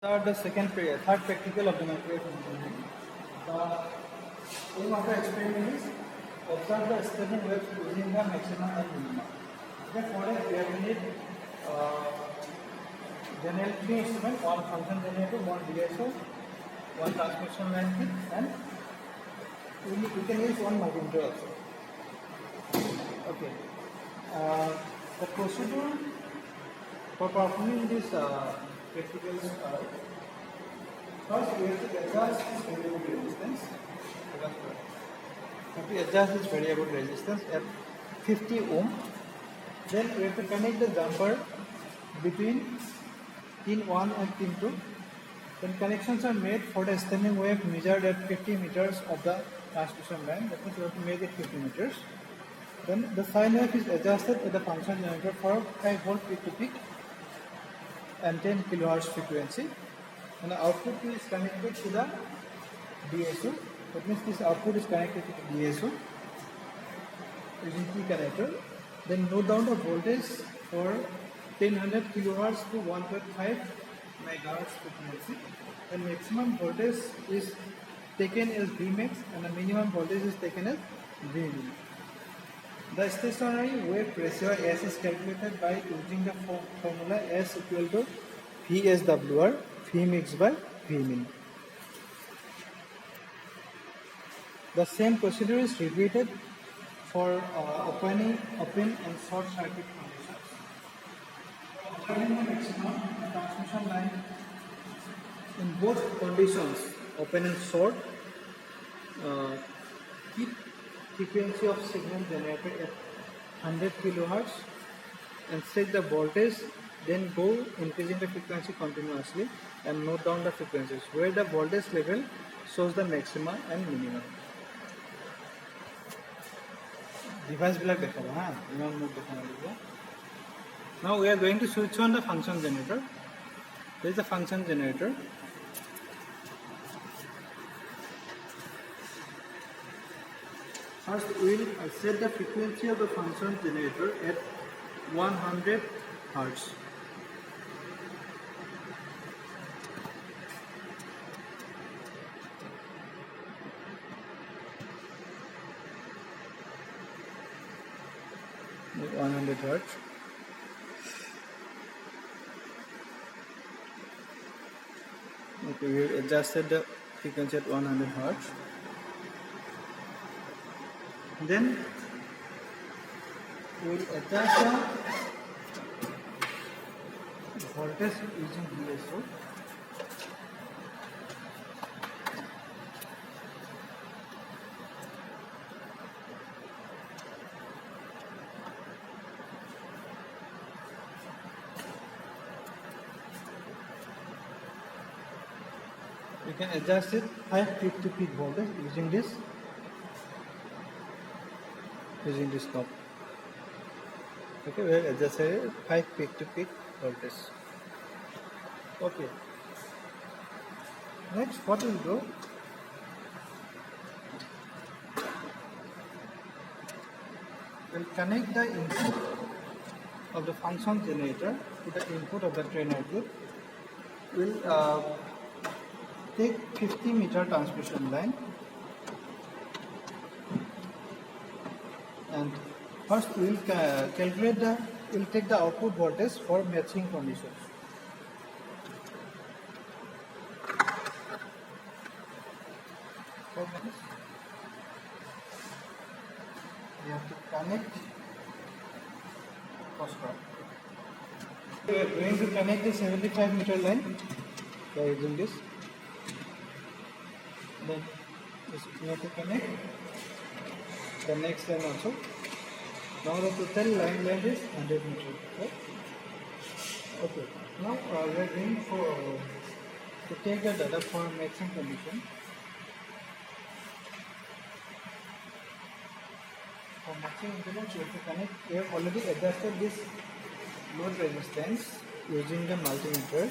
The third practical of the microwave engineering. The aim of the experiment is observe the stepping waves using the maximum and minimum. Okay, for it we have need general three instruments: one function generator, one DSO, one transmission line kit, and we can use one multimeter also. Okay. The procedure for performing this practicals are: first, we have to adjust this variable resistance. We have to adjust this variable resistance at 50 ohm. Then we have to connect the jumper between pin 1 and pin 2. Then connections are made for the standing wave measured at 50 meters of the transmission line. That means we have to make it 50 meters. Then the sine wave is adjusted at the function generator for 5 volt peak to peak and 10 kilohertz frequency. And the output is connected to the DSO. That means this output is connected to the DSO using T connector. Then note down the voltage for 1000 kilohertz to 1.5 megahertz frequency. And maximum voltage is taken as Vmax and the minimum voltage is taken as Vmin. The stationary wave pressure S is calculated by using the formula S equal to VSWR, Vmix by Vmin. The same procedure is repeated for open and short circuit conditions. Opening the maximum transmission line in both conditions, open and short, keep frequency of signal generated at 100 kilohertz and set the voltage, then go increasing the frequency continuously and note down the frequencies where the voltage level shows the maximum and minimum. Device black dekhaba, Now we are going to switch on the function generator. There is a function generator. First, we will set the frequency of the function generator at 100 Hz. Hz. Okay, we have adjusted the frequency at 100 Hz. Then we will adjust the voltage using DSO. You can adjust it 5 peak to peak voltage using this knob. Okay, we have adjusted 5 peak to peak voltage. Okay. Next, what we'll do? We'll connect the input of the function generator to the input of the train output. We'll take 50 meter transmission line. And first we will we'll take the output voltage for matching conditions. We have to connect We are going to connect the 75 meter line by using this. Then we have to connect the next line also. Now the total line length is 100 meters. Okay. Now we are going to take the data for matching condition. For matching impedance, we have to connect. We have already adjusted this load resistance using the multimeter.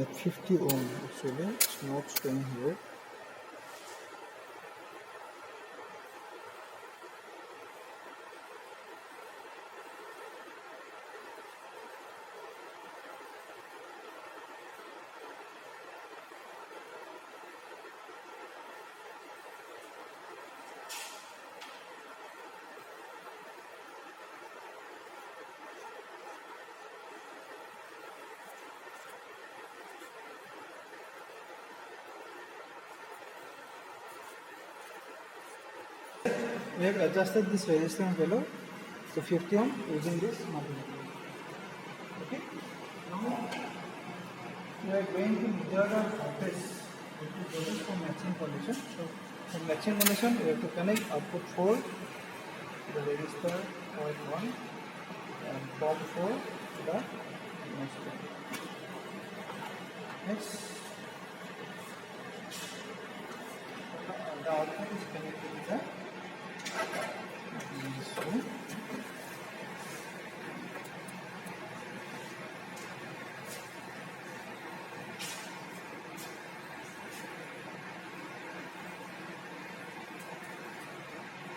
at 50 ohm. Actually, it's not showing here. We have adjusted this resistance value to 50 ohm using this multimeter. Okay. Now we are going to measure the voltage for matching condition. So for matching condition, we have to connect output 4 to the resistor point 1 and port 4 to the next one. Next, the output is connected with the DSO.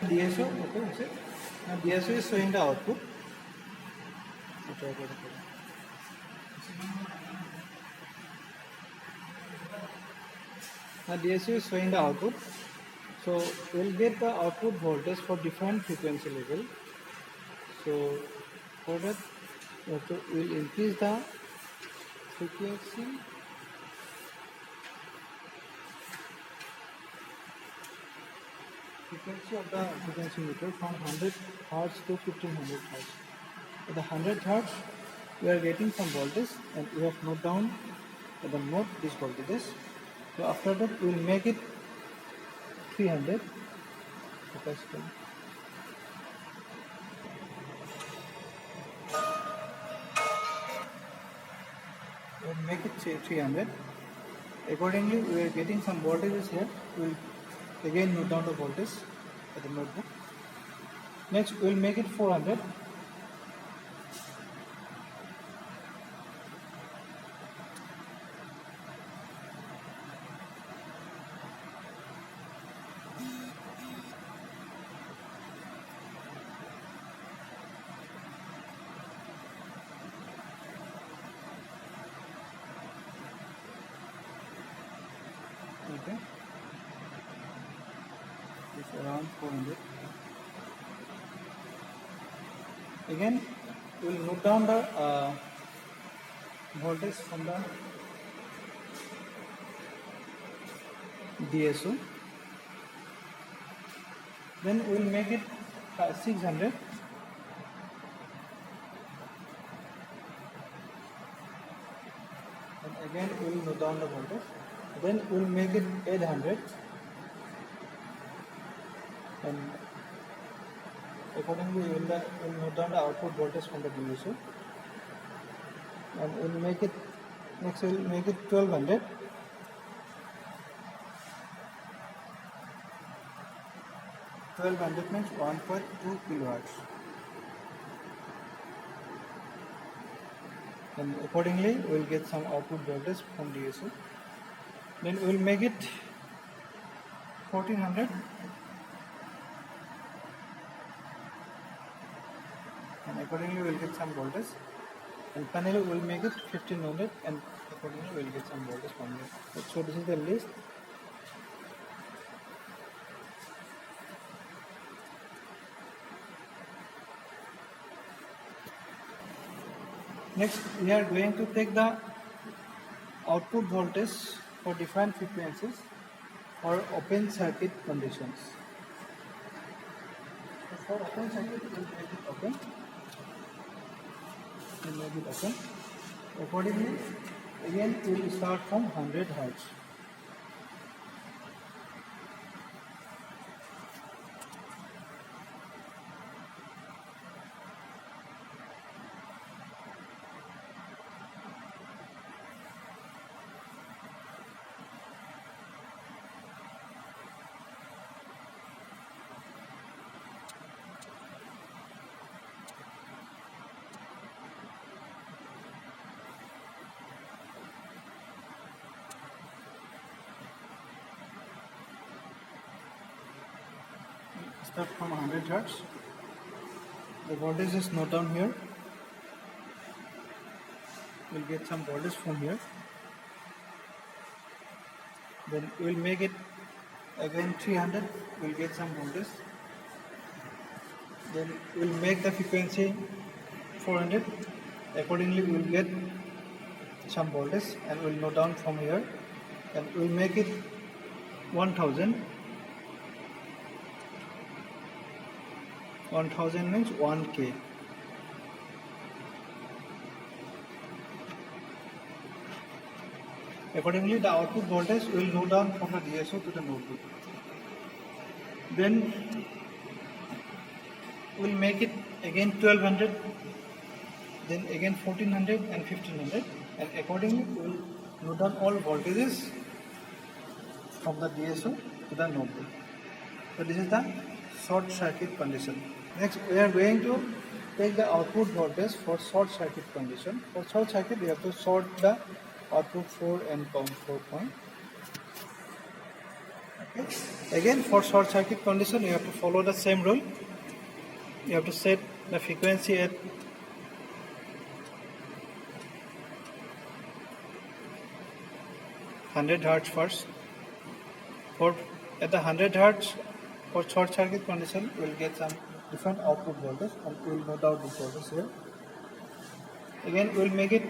DSO, okay, that's it. Now DSO is showing the output. Now DSO is showing the output. So we'll get the output voltage for different frequency level. So for that, we'll increase the frequency. Frequency of the frequency meter from 100 Hz to 1500 Hz. At the 100 Hz, we are getting some voltage, and we have note down the note these voltages. So after that, we will make it 300 capacitor. We will make it 300. Accordingly, we are getting some voltages here. We will again note down the voltage at the notebook. Next, we will make it 400. Okay, it's around 400. Again, we will note down the voltage from the DSO. Then we will make it 600. And again, we will note down the voltage. Then we will make it 800. And accordingly, we will note down the output voltage from the DSO. And we will make it, next we will make it 1200. Means 1.2 kilohertz. And accordingly, we will get some output voltage from DSO. Then we will make it 1400. And accordingly, we will get some voltage. And finally, we will make it 1500, and accordingly, we will get some voltage from here. So this is the list. Next, we are going to take the output voltage for different frequencies or open circuit conditions. So for open circuit, we will make it open. We will make it open. Accordingly, again we will start from 100 Hz. start from 100 hertz. The voltage is not down here. We'll get some voltage from here. Then we'll make it again 300. We'll get some voltage. Then we'll make the frequency 400. Accordingly, we'll get some voltage, and we'll note down from here. And we'll make it 1000. 1000 means 1K. Accordingly, the output voltage will note down from the DSO to the notebook. Then we'll make it again 1200, then again 1400 and 1500, and accordingly we'll note down all voltages from the DSO to the notebook. So this is the short circuit condition. Next, we are going to take the output voltage for short circuit condition. For short circuit, we have to short the output 4 and count 4 point. Okay. Again, for short circuit condition, you have to follow the same rule. You have to set the frequency at 100 hertz first. At the 100 hertz, for short circuit condition, we will get some different output voltage, and we will note out the voltage here. Again, we will make it